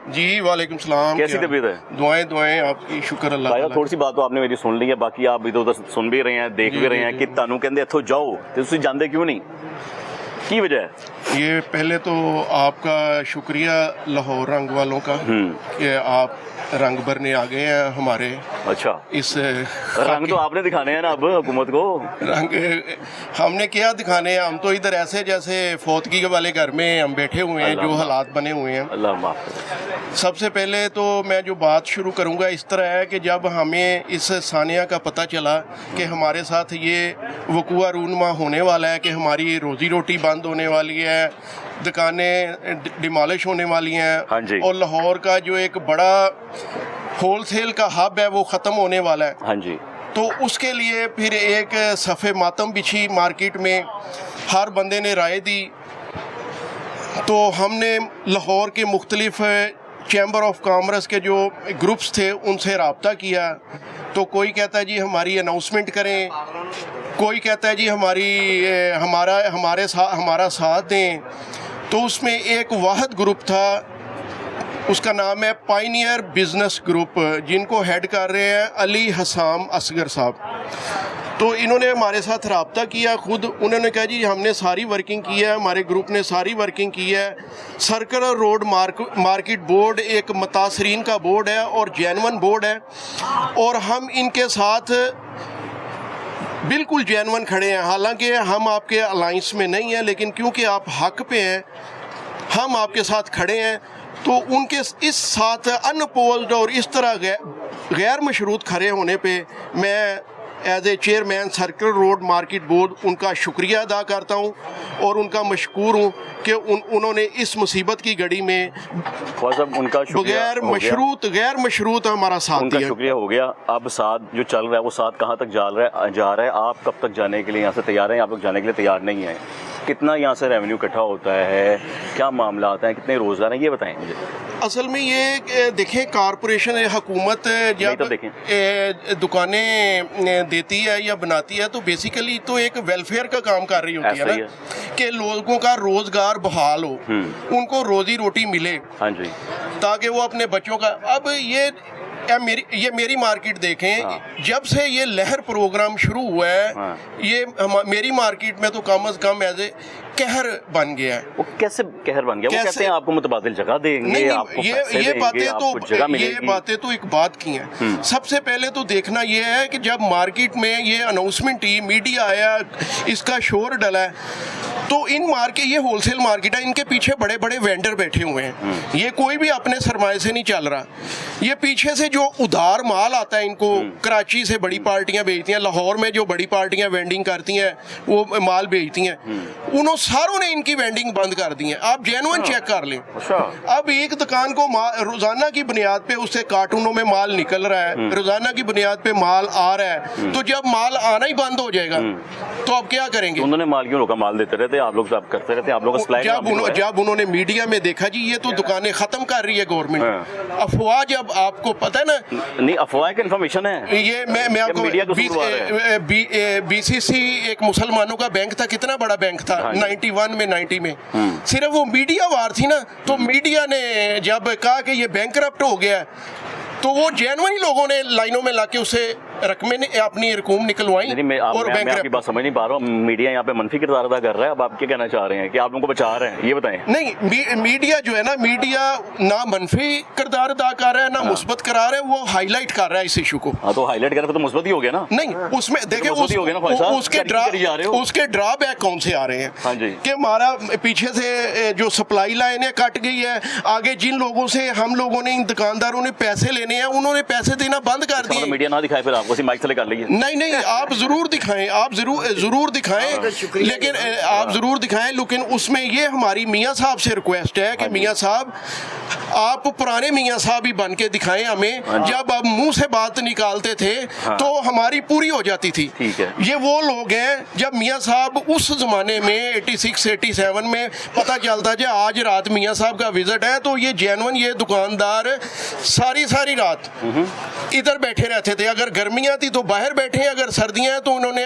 جی वालेकुम सलाम। कैसी तबीयत है? दुआएं आपकी, शुक्र अल्लाह ਭਾਈ ताला। ਥੋੜੀ ਸੀ ਬਾਤ तो आपने मेरी सुन ली है, बाकी आप इधर उधर सुन भी रहे हैं, देख जी, भी रहे जी, हैं जी। कि ਤੁਹਾਨੂੰ ਕਹਿੰਦੇ ਇੱਥੋਂ ਜਾਓ ਤੇ ਤੁਸੀਂ ਜਾਂਦੇ ਕਿਉਂ ਨਹੀਂ, ਕੀ वजह है? ये पहले तो आपका शुक्रिया लाहौर रंग वालों का कि आप रंग भरने आ गए हैं हमारे अच्छा, इस रंग तो आपने दिखाने हैं ना अब हुकूमत को। रंग हमने क्या दिखाने हैं, हम तो इधर ऐसे जैसे फौतगी वाले घर में हम बैठे हुए हैं, जो हालात बने हुए हैं। अल्लाह माफ करे। सबसे पहले तो मैं जो बात शुरू करूंगा इस तरह है कि जब हमें इस सानिया का पता चला कि हमारे साथ ये वकूआ रूनमा होने वाला है, कि हमारी रोज़ी रोटी बंद होने वाली है, दुकानें डिमोलिश होने वाली हाँ जी। हैं और लाहौर का जो एक बड़ा होलसेल का हब है वो ख़त्म होने वाला है, हाँ जी, तो उसके लिए फिर एक सफ़े मातम बिछी मार्केट में, हर बंदे ने राय दी। तो हमने लाहौर के मुख्तलिफ चैम्बर ऑफ कॉमर्स के जो ग्रुप्स थे उनसे रब्ता किया। तो कोई कहता है जी हमारी अनाउंसमेंट करें, कोई कहता है जी हमारा साथ दें। तो उसमें एक वाहिद ग्रुप था, उसका नाम है पायनियर बिजनेस ग्रुप, जिनको हेड कर रहे हैं अली हसाम असगर साहब। तो इन्होंने हमारे साथ रब्ता किया खुद, उन्होंने कहा जी हमने सारी वर्किंग की है, हमारे ग्रुप ने सारी वर्किंग की है। सर्कुलर रोड मार्केट बोर्ड एक मुतासरीन का बोर्ड है और जेन्युइन बोर्ड है, और हम इनके साथ बिल्कुल जेन्युइन खड़े हैं। हालांकि हम आपके अलाइंस में नहीं हैं, लेकिन क्योंकि आप हक पे हैं हम आपके साथ खड़े हैं। तो उनके इस साथ अनअपोज्ड और इस तरह गैर मशरूत खड़े होने पे मैं as a chairman circular road market board उनका शुक्रिया अदा करता हूँ और उनका मशकूर हूँ कि उन्होंने इस मुसीबत की घड़ी में उनका गैर मशरूत हमारा साथ उनका दिया। शुक्रिया हो गया। अब साथ जो चल रहा है वो साथ कहाँ तक जा रहा है? आप कब तक जाने के लिए यहाँ से तैयार हैं? आप लोग जाने के लिए तैयार नहीं हैं? कितना यहाँ से रेवेन्यू इकट्ठा होता है, क्या मामला आता है, कितने रोज़गार हैं, ये बताएं मुझे। असल में ये देखें, कारपोरेशन हुकूमत जब दुकानें देती है या बनाती है तो बेसिकली तो एक वेलफेयर का काम कर रही होती है ना, कि लोगों का रोज़गार बहाल हो, उनको रोज़ी रोटी मिले, हाँ जी, ताकि वो अपने बच्चों का। अब ये मेरी मार्केट देखें, हाँ। जब से ये लहर प्रोग्राम शुरू हुआ है, हाँ। ये मेरी मार्केट में तो कम से कम एज ए कहर बन गया है। वो कैसे कहर बन गया? वो कहते हैं आपको मुतबादिल जगह देंगे, नहीं, आपको पैसे ये देंगे, बातें आपको तो जगह मिलेगी। ये बातें तो एक बात की हैं। सबसे पहले तो देखना ये है कि जब मार्केट में ये अनाउंसमेंट हुई, मीडिया आया, इसका शोर डला है, तो ये होलसेल मार्केट है, इनके पीछे बड़े बड़े वेंडर बैठे हुए हैं। ये कोई भी अपने सरमाए से नहीं चल रहा। ये पीछे से जो उधार माल आता है, इनको कराची से बड़ी पार्टियां भेजती हैं, लाहौर में जो बड़ी पार्टियां वेंडिंग करती हैं वो माल भेजती हैं, उन्होंने सारों ने इनकी वेंडिंग बंद कर दी है। आप जेन्युइन चेक कर लें। अब एक दुकान को रोजाना की बुनियाद पे उससे कार्टूनों में माल निकल रहा है, रोजाना की बुनियाद पे माल आ रहा है, तो जब माल आना ही बंद हो जाएगा तो आप क्या करेंगे? तो उन्होंने माल क्यों रोका? माल देते रहते, आप लोग सब करते रहते, आप लोग का सप्लाई। जब उन्होंने मीडिया में देखा जी ये तो दुकानें खत्म कर रही है गवर्नमेंट, अफवाह, जब आपको पता है ना, नहीं अफवाह की इन्फॉर्मेशन है ये मैं आपको BCC एक मुसलमानों का बैंक था, कितना बड़ा बैंक था 91 में 90 में, सिर्फ वो मीडिया वार थी ना, तो मीडिया ने जब कहा कि ये बैंकरप्ट हो गया तो वो जेन्युइन लोगों ने लाइनों में लाके उसे रकमें अपनी रकूम निकलवाई। मैं आपकी बात समझ नहीं पा रहा हूँ। मीडिया यहाँ पे मनफी किरदार अदा कर रहा है। अब आप क्या कहना चाह रहे हैं कि आप लोगों को बचा रहे हैं, ये बताएं। नहीं, मीडिया जो है ना, मीडिया ना मनफी किरदार अदा कर रहा है ना मुस्बत करा रहा है, वो हाईलाइट कर रहा है इस इशू को। हाँ, तो हाईलाइट कर तो मुस्बत ही हो गया ना। नहीं, उसमें देखिए उसके ड्रॉबैक कौन से आ रहे हैं? हाँ जी, कि हमारा पीछे से जो सप्लाई लाइन है कट गई है, आगे जिन लोगों से हम लोगों ने, इन दुकानदारों ने पैसे लेने हैं, उन्होंने पैसे देना बंद कर दिए। मीडिया ना दिखाए फिर आपको माइक से कर लीजिए। नहीं, आप जरूर दिखाएं, आप जरूर दिखाएं, लेकिन आप जरूर दिखाएं, लेकिन उसमें ये हमारी मियाँ साहब से रिक्वेस्ट है कि मियाँ साहब आप पुराने मियाँ साहब ही बन के दिखाएं हमें। जब आप मुंह से बात निकालते थे तो हमारी पूरी हो जाती थी। ये वो लोग हैं, जब मियाँ साहब उस जमाने में 86-87 में पता चलता है आज रात मियाँ साहब का विजिट है, तो ये जेन्युइन ये दुकानदार सारी रात इधर बैठे रहते थे। अगर गर्मियाँ थी तो बाहर बैठे हैं, अगर सर्दियाँ हैं तो उन्होंने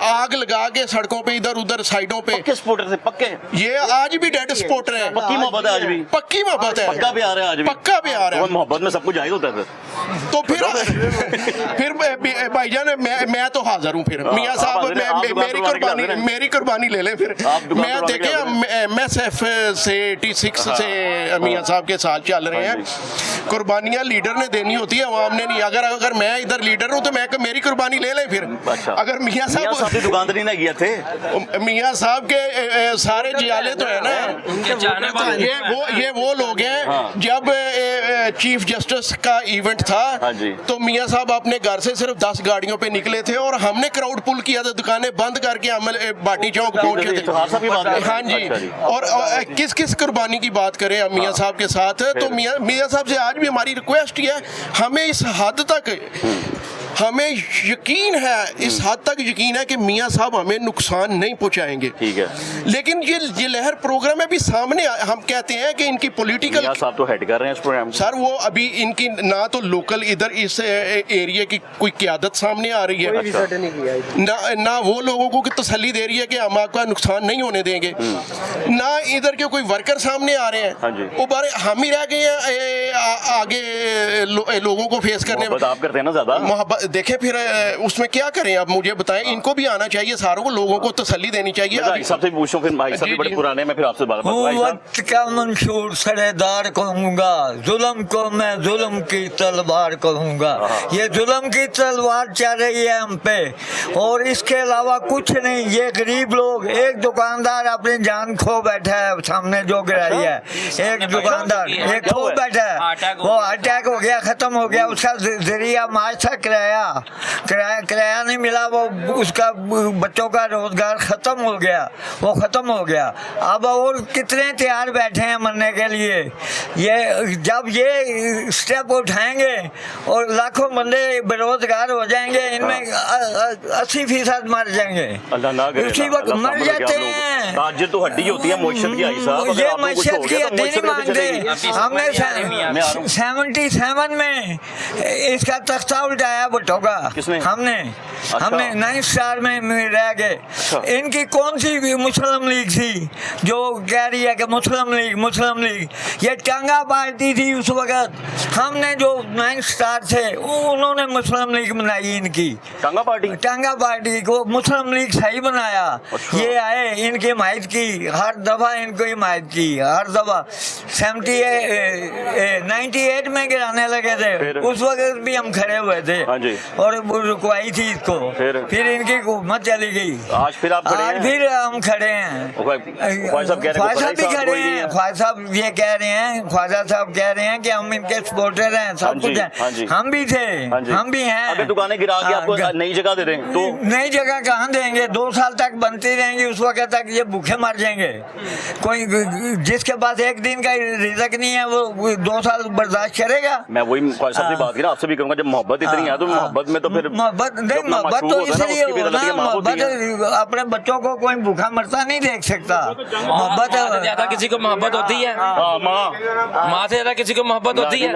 आग लगा के सड़कों पे इधर उधर साइडों पे, पक्के सपोर्टर थे, पक्के ये आज भी डेड स्पॉटर है, पक्की मोहब्बत है आज भी, पक्की मोहब्बत है, पक्का प्यार है आज भी, पक्का प्यार है। और मोहब्बत में सब कुछ जायज होता है तो फिर भाईजान मैं तो हाजिर हूँ, फिर मियाँ साहब मेरी कुर्बानी ले लें। फिर मैं देखे MSF से 86 से मियाँ साहब के साथ चल रहे हैं, कुर्बानियाँ लीडर ने देनी होती है, अवाम ने नहीं। अगर मैं इधर लीडर हूँ तो मैं मेरी कुर्बानी ले लें फिर। अगर मियाँ साहब की दुकानदारी ना किया थे, मियाँ साहब के सारे जियाले तो है ना, ये वो लोग हैं। जब चीफ जस्टिस का इवेंट था तो मियाँ साहब अपने घर से सिर्फ 10 गाड़ियों पे निकले थे और हमने क्राउड पुल किया था, दुकानें बंद करके हम बाटी चौक पहुंचे थे। हाँ जी, और किस किस कुर्बानी की बात करें हम मियाँ साहब के साथ, तो मियाँ साहब से आज भी हमारी रिक्वेस्ट है, हमें इस हद तक हमें यकीन है, इस हद तक यकीन है कि मियाँ साहब हमें नुकसान नहीं पहुंचाएंगे। ठीक है, लेकिन ये लहर प्रोग्राम है भी सामने, हम कहते हैं कि इनकी पॉलिटिकल, मियाँ साहब तो हेड कर रहे हैं इस प्रोग्राम को। सर वो अभी इनकी ना तो लोकल इधर इस एरिया की कोई क़यादत सामने आ रही है, ना वो लोगों को तसल्ली दे रही है कि हम आपका नुकसान नहीं होने देंगे, ना इधर के कोई वर्कर सामने आ रहे हैं। वो बारे हम ही रह गए हैं आगे लोगों को फेस करने में। आप करते हैं ना ज्यादा मोहब्बत, देखें फिर उसमें क्या करें, आप मुझे बताएं। इनको भी आना चाहिए, सारों को लोगों को तसल्ली देनी चाहिए। भाई साहब से पूछूं, फिर भाई साहब भी बड़े पुराने, मैं फिर आपसे बात वक्त का मंशूर सरेदार कहूँगा, जुल्म को मैं जुल्म की तलवार कहूँगा। ये जुल्म की तलवार चल रही है हम पे और इसके अलावा कुछ नहीं। ये गरीब लोग, एक दुकानदार अपनी जान खो बैठा है सामने जो गिराई है, एक दुकानदार एक खो बैठा है, वो अटैक हो गया, खत्म हो गया, उसका जरिया मार्च था किराया नहीं मिला, वो उसका बच्चों का रोजगार खत्म हो गया, वो खत्म हो गया। अब और कितने तैयार बैठे हैं मरने के लिए। ये जब ये स्टेप उठाएंगे और लाखों बंदे बेरोजगार हो जाएंगे, इनमें 80% मर जाएंगे, उसी वक्त मर जाते हैं। ताजिर तो हड्डी होती है मईशत की। आई साहब ये मईशत की हड्डी नहीं मांगते। हमने 77 में इसका तख्ता उल्टाया भुट्टो का, हमने 9 स्टार में रह गए। इनकी कौन सी मुस्लिम लीग थी जो कह रही है कि मुस्लिम लीग, ये टांगा पार्टी थी उस वक्त। हमने जो 9 स्टार थे उन्होंने मुस्लिम लीग बनाई, इनकी टांगा पार्टी को मुस्लिम लीग सही बनाया। ये आए, इनकी हिमायत की हर दफा, इनको हिमायत की हर दफा। 98 में गिराने लगे थे, उस वक्त भी हम खड़े हुए थे और रुकवाई थी इसको, फिर इनकी हुकूमत चली गई। आज फिर आप खड़े हैं? फिर हम खड़े हैं, ख्वाजा साहब भी खड़े हैं। ख्वाजा साहब ये कह रहे हैं, ख्वाजा साहब कह रहे हैं कि हम इनके सपोर्टर हैं, सब कुछ है। हम भी थे, हम भी हैं। अबे दुकानें गिरा के आपको नई जगह दे दें तो नई जगह कहाँ देंगे? 2 साल तक बनती रहेंगी, उस वक्त तक ये भूखे मर जाएंगे। कोई जिसके पास एक दिन का रिज़्क नहीं है वो 2 साल बर्दाश्त करेगा? मैं वही ख्वाजा साहब से बात की ना, आपसे भी करूंगा, जब मोहब्बत इतनी है तो मोहब्बत में तो फिर मोहब्बत तो इसलिए हो ना, मोहब्बत अपने बच्चों को कोई भूखा मरता नहीं देख सकता। मोहब्बत ज्यादा किसी को मोहब्बत होती है, माँ से ज्यादा किसी को मोहब्बत होती है।